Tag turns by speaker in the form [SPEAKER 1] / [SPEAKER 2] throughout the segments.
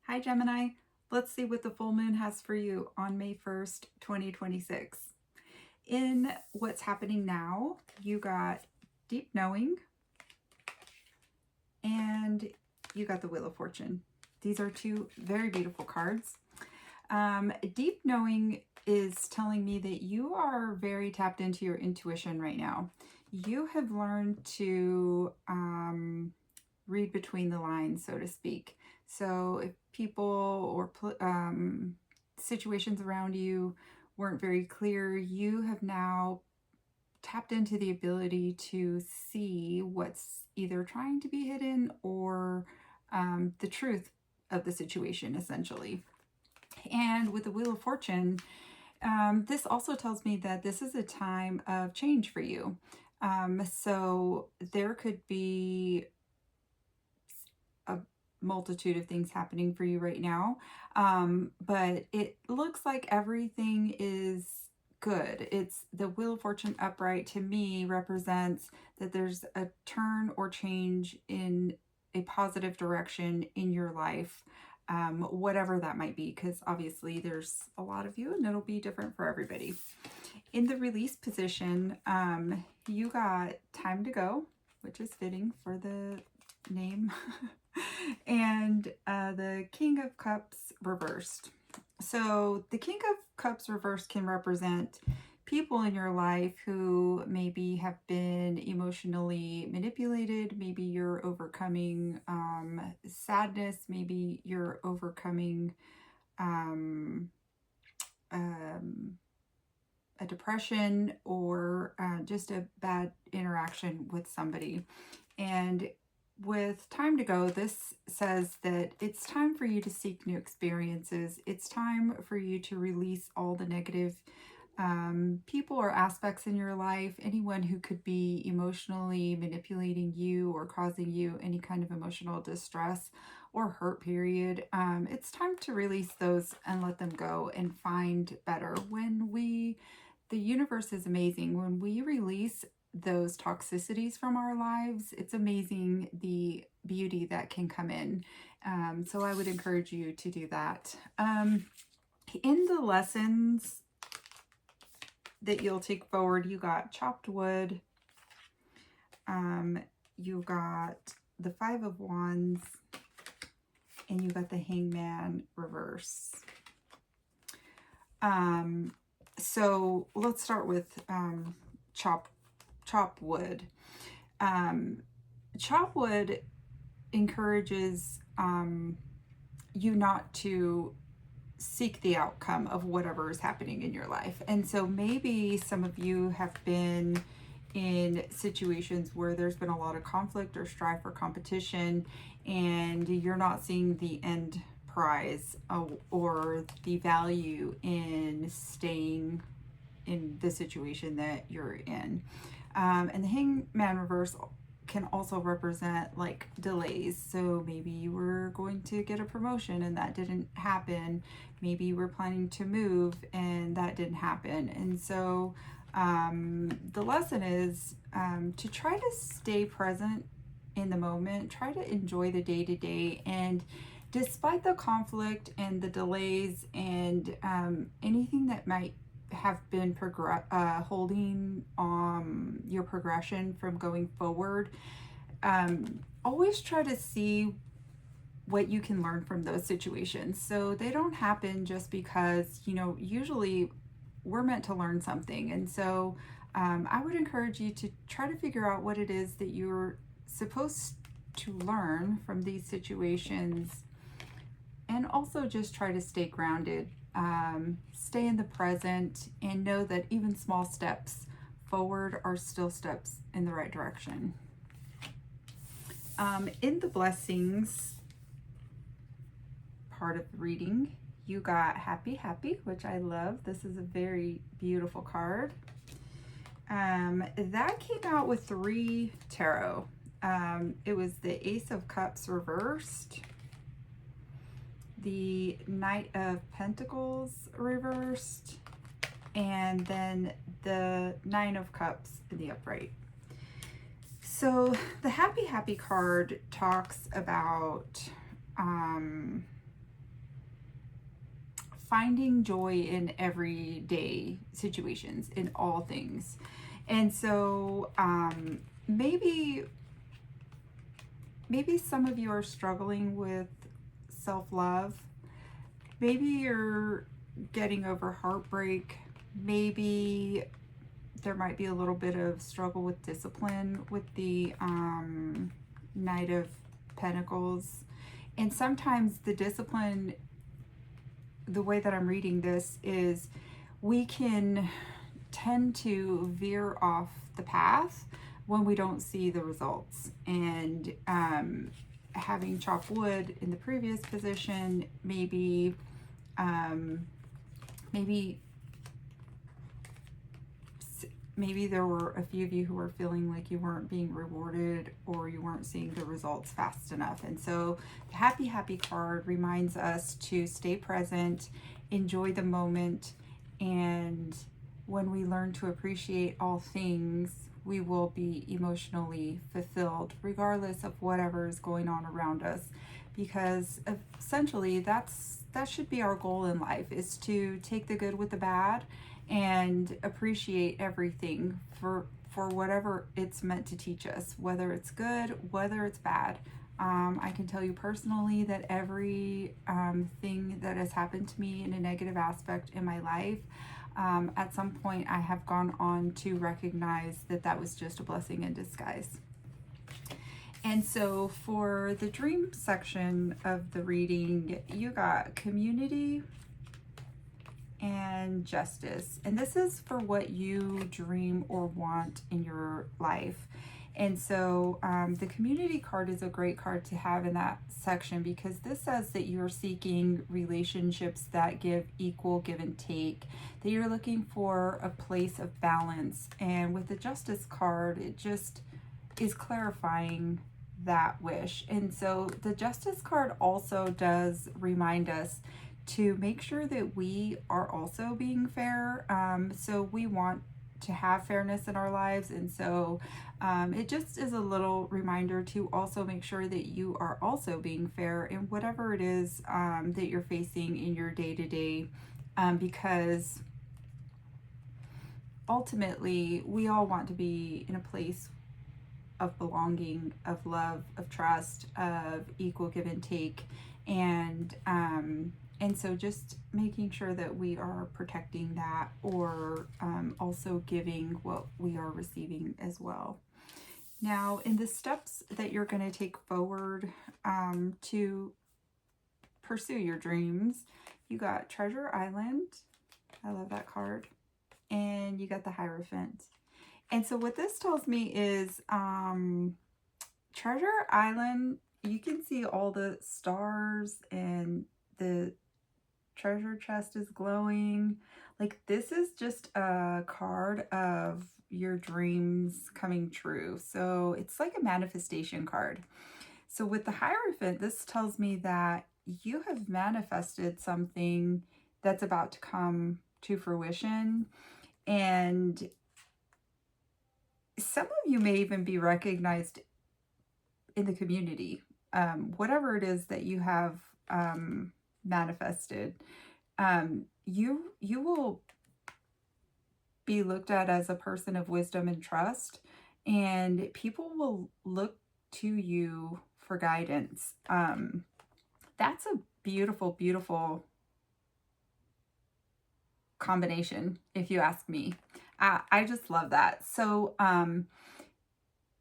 [SPEAKER 1] Hi, Gemini. Let's see what the full moon has for you on May 1st, 2026. In what's happening now, you got deep knowing and you got the Wheel of Fortune. These are two very beautiful cards. Deep knowing is telling me that you are very tapped into your intuition right now. You have learned to read between the lines, so to speak. So if people or situations around you weren't very clear, you have now tapped into the ability to see what's either trying to be hidden or the truth of the situation, essentially. And with the Wheel of Fortune, this also tells me that this is a time of change for you. So there could be a multitude of things happening for you right now, but it looks like everything is good. It's the Wheel of Fortune upright to me represents that there's a turn or change in a positive direction in your life, whatever that might be, because obviously there's a lot of you and it'll be different for everybody. In the release position, you got time to go, which is fitting for the name, and the King of Cups reversed. So the King of Cups reversed can represent people in your life who maybe have been emotionally manipulated. Maybe you're overcoming sadness. Maybe you're overcoming a depression or just a bad interaction with somebody. And with time to go, this says that it's time for you to seek new experiences. It's time for you to release all the negative people or aspects in your life, anyone who could be emotionally manipulating you or causing you any kind of emotional distress or hurt, period. It's time to release those and let them go and find better. The universe is amazing. When we release those toxicities from our lives, it's amazing the beauty that can come in. So I would encourage you to do that. In the lessons that you'll take forward, you got chopped wood, you got the Five of Wands, and you got the Hangman reverse. So let's start with chop wood. Chop wood encourages you not to seek the outcome of whatever is happening in your life. And so maybe some of you have been in situations where there's been a lot of conflict or strife or competition, and you're not seeing the end prize or the value in staying in the situation that you're in. And the Hangman reverse can also represent like delays. So maybe you were going to get a promotion and that didn't happen. Maybe you were planning to move and that didn't happen. And so the lesson is to try to stay present in the moment, try to enjoy the day to day. And despite the conflict and the delays and anything that might have been holding your progression from going forward, always try to see what you can learn from those situations. So they don't happen just because, usually we're meant to learn something. And so I would encourage you to try to figure out what it is that you're supposed to learn from these situations, and also just try to stay grounded. Stay in the present and know that even small steps forward are still steps in the right direction. In the blessings part of the reading, you got happy, which I love. This is a very beautiful card. That came out with 3 tarot. It was the Ace of Cups reversed, the Knight of Pentacles reversed, and then the Nine of Cups in the upright. So the happy card talks about finding joy in everyday situations, in all things. And so maybe some of you are struggling with self-love. Maybe you're getting over heartbreak. Maybe there might be a little bit of struggle with discipline with the Knight of Pentacles. And sometimes the discipline, the way that I'm reading this, is we can tend to veer off the path when we don't see the results. And having chopped wood in the previous position, maybe there were a few of you who were feeling like you weren't being rewarded or you weren't seeing the results fast enough. And so the happy card reminds us to stay present, enjoy the moment, and when we learn to appreciate all things, we will be emotionally fulfilled regardless of whatever is going on around us. Because essentially that should be our goal in life, is to take the good with the bad and appreciate everything for whatever it's meant to teach us, whether it's good, whether it's bad. I can tell you personally that every thing that has happened to me in a negative aspect in my life, at some point I have gone on to recognize that that was just a blessing in disguise. And so for the dream section of the reading, you got community and justice. And this is for what you dream or want in your life. And so the community card is a great card to have in that section, because this says that you're seeking relationships that give equal give and take, that you're looking for a place of balance. And with the justice card, it just is clarifying that wish. And so the justice card also does remind us to make sure that we are also being fair. So we want to have fairness in our lives. And so it just is a little reminder to also make sure that you are also being fair in whatever it is that you're facing in your day-to-day, because ultimately we all want to be in a place of belonging, of love, of trust, of equal give and take. And so just making sure that we are protecting that, or also giving what we are receiving as well. Now, in the steps that you're going to take forward to pursue your dreams, you got Treasure Island. I love that card. And you got the Hierophant. And so what this tells me is Treasure Island, you can see all the stars and the treasure chest is glowing. Like, this is just a card of your dreams coming true. So it's like a manifestation card. So with the Hierophant, this tells me that you have manifested something that's about to come to fruition. And some of you may even be recognized in the community. Whatever it is that you have manifested, you will be looked at as a person of wisdom and trust, and people will look to you for guidance. That's a beautiful, beautiful combination, if you ask me. I just love that. So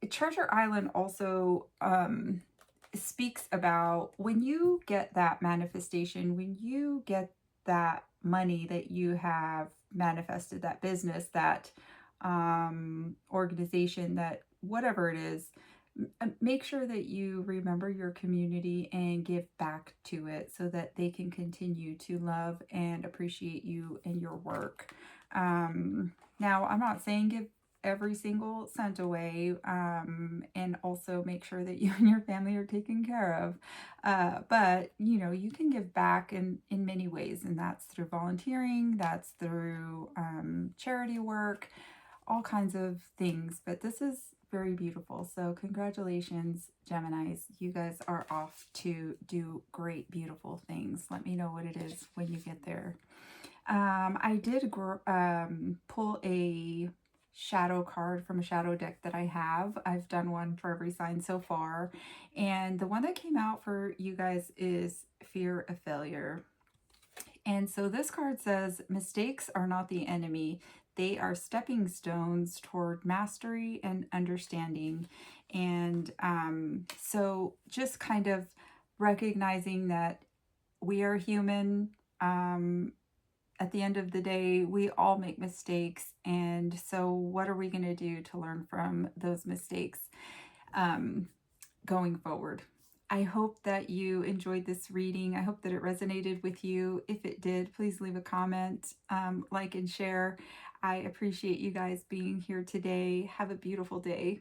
[SPEAKER 1] Treasure Island also speaks about when you get that manifestation, when you get that money that you have manifested, that business, that organization, that whatever it is, make sure that you remember your community and give back to it so that they can continue to love and appreciate you and your work. Now, I'm not saying give every single cent away, and also make sure that you and your family are taken care of. But, you know, you can give back in many ways, and that's through volunteering, that's through charity work, all kinds of things. But this is very beautiful. So congratulations, Geminis. You guys are off to do great, beautiful things. Let me know what it is when you get there. I did pull a shadow card from a shadow deck that I have. I've done one for every sign so far. And the one that came out for you guys is Fear of Failure. And so this card says, mistakes are not the enemy. They are stepping stones toward mastery and understanding. And so just kind of recognizing that we are human. At the end of the day, we all make mistakes. And so what are we going to do to learn from those mistakes going forward? I hope that you enjoyed this reading. I hope that it resonated with you. If it did, please leave a comment, like and share. I appreciate you guys being here today. Have a beautiful day.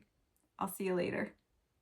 [SPEAKER 1] I'll see you later.